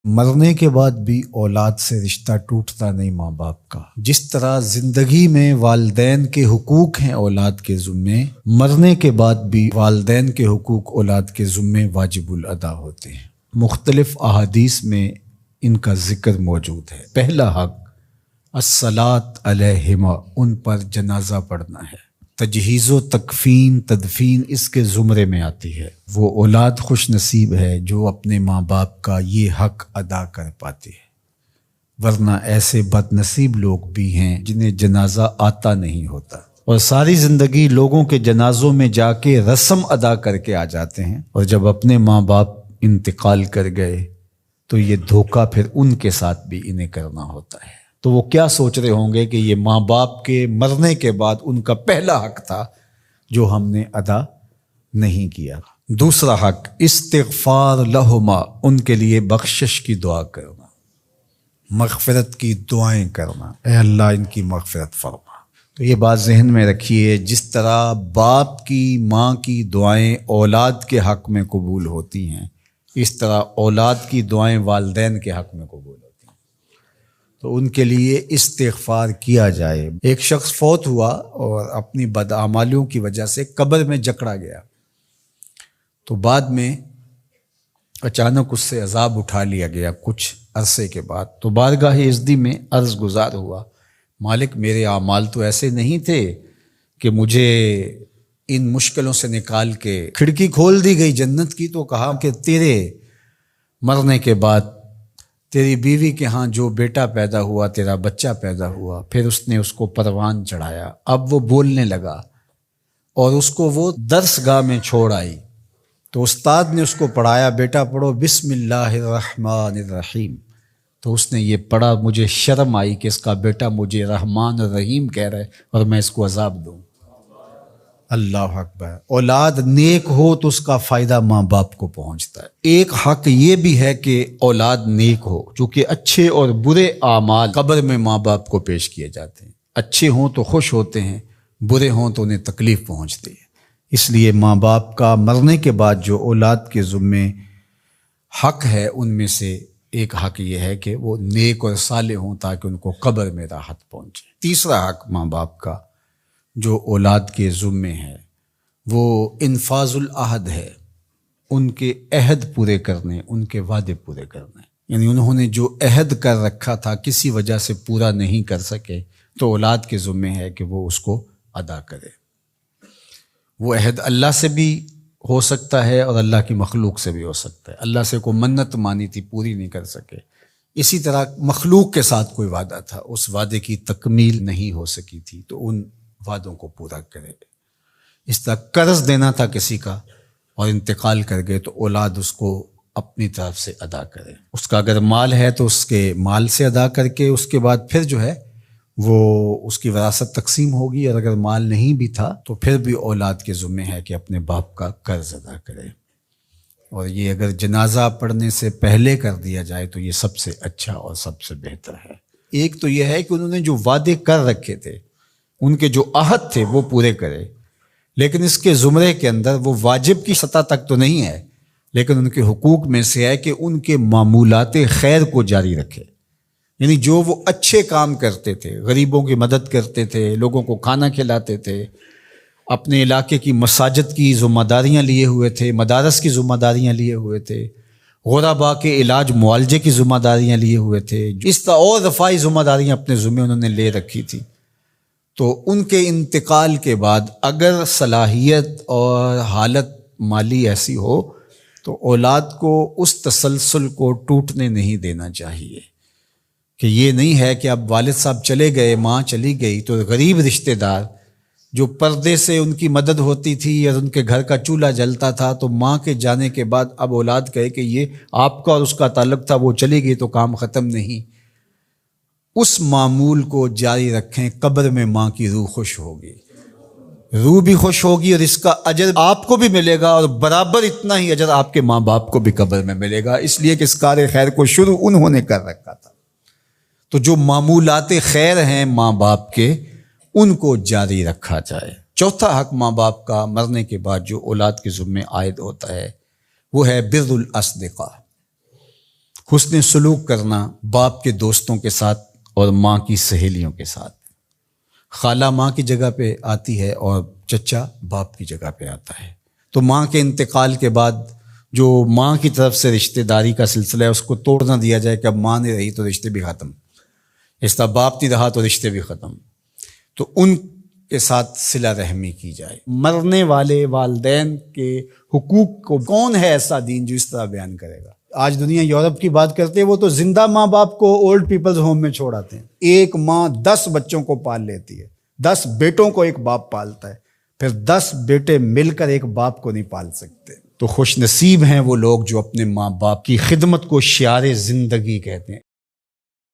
مرنے کے بعد بھی اولاد سے رشتہ ٹوٹتا نہیں ماں باپ کا۔ جس طرح زندگی میں والدین کے حقوق ہیں اولاد کے ذمے، مرنے کے بعد بھی والدین کے حقوق اولاد کے ذمے واجب الادا ہوتے ہیں۔ مختلف احادیث میں ان کا ذکر موجود ہے۔ پہلا حق الصلاۃ علیہما، ان پر جنازہ پڑھنا ہے۔ تجہیز و تکفین تدفین اس کے زمرے میں آتی ہے۔ وہ اولاد خوش نصیب ہے جو اپنے ماں باپ کا یہ حق ادا کر پاتی ہے، ورنہ ایسے بد نصیب لوگ بھی ہیں جنہیں جنازہ آتا نہیں ہوتا اور ساری زندگی لوگوں کے جنازوں میں جا کے رسم ادا کر کے آ جاتے ہیں، اور جب اپنے ماں باپ انتقال کر گئے تو یہ دھوکہ پھر ان کے ساتھ بھی انہیں کرنا ہوتا ہے۔ تو وہ کیا سوچ رہے ہوں گے کہ یہ ماں باپ کے مرنے کے بعد ان کا پہلا حق تھا جو ہم نے ادا نہیں کیا۔ دوسرا حق استغفار لہما، ان کے لیے بخشش کی دعا کرنا، مغفرت کی دعائیں کرنا، اے اللہ ان کی مغفرت فرما۔ تو یہ بات ذہن میں رکھیے، جس طرح باپ کی ماں کی دعائیں اولاد کے حق میں قبول ہوتی ہیں، اس طرح اولاد کی دعائیں والدین کے حق میں قبول ہوتی ہیں۔ تو ان کے لیے استغفار کیا جائے۔ ایک شخص فوت ہوا اور اپنی بدعمالیوں کی وجہ سے قبر میں جکڑا گیا، تو بعد میں اچانک اس سے عذاب اٹھا لیا گیا کچھ عرصے کے بعد۔ تو بارگاہ عزدی میں عرض گزار ہوا، مالک میرے اعمال تو ایسے نہیں تھے کہ مجھے ان مشکلوں سے نکال کے کھڑکی کھول دی گئی جنت کی، تو کہا کہ تیرے مرنے کے بعد تیری بیوی کے ہاں جو بیٹا پیدا ہوا، تیرا بچہ پیدا ہوا، پھر اس نے اس کو پروان چڑھایا، اب وہ بولنے لگا اور اس کو وہ درس گاہ میں چھوڑ آئی، تو استاد نے اس کو پڑھایا، بیٹا پڑھو بسم اللہ الرحمن الرحیم، تو اس نے یہ پڑھا، مجھے شرم آئی کہ اس کا بیٹا مجھے رحمان الرحیم کہہ رہا ہے اور میں اس کو عذاب دوں۔ اللہ اکبر۔ اولاد نیک ہو تو اس کا فائدہ ماں باپ کو پہنچتا ہے۔ ایک حق یہ بھی ہے کہ اولاد نیک ہو، چونکہ اچھے اور برے اعمال قبر میں ماں باپ کو پیش کیے جاتے ہیں۔ اچھے ہوں تو خوش ہوتے ہیں، برے ہوں تو انہیں تکلیف پہنچتی ہے۔ اس لیے ماں باپ کا مرنے کے بعد جو اولاد کے ذمے حق ہے، ان میں سے ایک حق یہ ہے کہ وہ نیک اور صالح ہوں تاکہ ان کو قبر میں راحت پہنچے۔ تیسرا حق ماں باپ کا جو اولاد کے ذمے ہے وہ انفاذ العہد ہے، ان کے عہد پورے کرنے، ان کے وعدے پورے کرنے۔ یعنی انہوں نے جو عہد کر رکھا تھا کسی وجہ سے پورا نہیں کر سکے تو اولاد کے ذمے ہے کہ وہ اس کو ادا کرے۔ وہ عہد اللہ سے بھی ہو سکتا ہے اور اللہ کی مخلوق سے بھی ہو سکتا ہے۔ اللہ سے کوئی منت مانی تھی، پوری نہیں کر سکے، اسی طرح مخلوق کے ساتھ کوئی وعدہ تھا، اس وعدے کی تکمیل نہیں ہو سکی تھی تو ان وعدوں کو پورا کرے۔ اس طرح قرض دینا تھا کسی کا اور انتقال کر گئے تو اولاد اس کو اپنی طرف سے ادا کرے۔ اس کا اگر مال ہے تو اس کے مال سے ادا کر کے اس کے بعد پھر جو ہے وہ اس کی وراثت تقسیم ہوگی، اور اگر مال نہیں بھی تھا تو پھر بھی اولاد کے ذمہ ہے کہ اپنے باپ کا قرض ادا کرے، اور یہ اگر جنازہ پڑھنے سے پہلے کر دیا جائے تو یہ سب سے اچھا اور سب سے بہتر ہے۔ ایک تو یہ ہے کہ انہوں نے جو وعدے کر رکھے تھے، ان کے جو عہد تھے وہ پورے کرے، لیکن اس کے زمرے کے اندر وہ واجب کی سطح تک تو نہیں ہے، لیکن ان کے حقوق میں سے ہے کہ ان کے معمولات خیر کو جاری رکھے۔ یعنی جو وہ اچھے کام کرتے تھے، غریبوں کی مدد کرتے تھے، لوگوں کو کھانا کھلاتے تھے، اپنے علاقے کی مساجد کی ذمہ داریاں لیے ہوئے تھے، مدارس کی ذمہ داریاں لیے ہوئے تھے، غرباء کے علاج معالجے کی ذمہ داریاں لیے ہوئے تھے، اس طرح اور رفاعی ذمہ داریاں اپنے ذمہ انہوں نے لے رکھی تھی، تو ان کے انتقال کے بعد اگر صلاحیت اور حالت مالی ایسی ہو تو اولاد کو اس تسلسل کو ٹوٹنے نہیں دینا چاہیے کہ یہ نہیں ہے کہ اب والد صاحب چلے گئے، ماں چلی گئی تو غریب رشتہ دار جو پردے سے ان کی مدد ہوتی تھی اور ان کے گھر کا چولہا جلتا تھا، تو ماں کے جانے کے بعد اب اولاد کہے کہ یہ آپ کا اور اس کا تعلق تھا، وہ چلی گئی تو کام ختم نہیں۔ اس معمول کو جاری رکھیں، قبر میں ماں کی روح خوش ہوگی، روح بھی خوش ہوگی، اور اس کا اجر آپ کو بھی ملے گا، اور برابر اتنا ہی اجر آپ کے ماں باپ کو بھی قبر میں ملے گا، اس لیے کہ اس کار خیر کو شروع انہوں نے کر رکھا تھا۔ تو جو معمولات خیر ہیں ماں باپ کے، ان کو جاری رکھا جائے۔ چوتھا حق ماں باپ کا مرنے کے بعد جو اولاد کے ذمے عائد ہوتا ہے وہ ہے بر الاصدقاء، حسن سلوک کرنا باپ کے دوستوں کے ساتھ اور ماں کی سہیلیوں کے ساتھ۔ خالہ ماں کی جگہ پہ آتی ہے اور چچا باپ کی جگہ پہ آتا ہے، تو ماں کے انتقال کے بعد جو ماں کی طرف سے رشتہ داری کا سلسلہ ہے اس کو توڑ نہ دیا جائے کہ اب ماں نہیں رہی تو رشتے بھی ختم، اس طرح باپ نہیں رہا تو رشتے بھی ختم، تو ان کے ساتھ صلہ رحمی کی جائے۔ مرنے والے والدین کے حقوق کو کون ہے ایسا دین جو اس طرح بیان کرے گا؟ آج دنیا یورپ کی بات کرتے ہیں، وہ تو زندہ ماں باپ کو اولڈ پیپلز ہوم میں چھوڑ آتے ہیں۔ ایک ماں 10 بچوں کو پال لیتی ہے، 10 بیٹوں کو ایک باپ پالتا ہے، پھر 10 بیٹے مل کر ایک باپ کو نہیں پال سکتے۔ تو خوش نصیب ہیں وہ لوگ جو اپنے ماں باپ کی خدمت کو شعار زندگی کہتے ہیں۔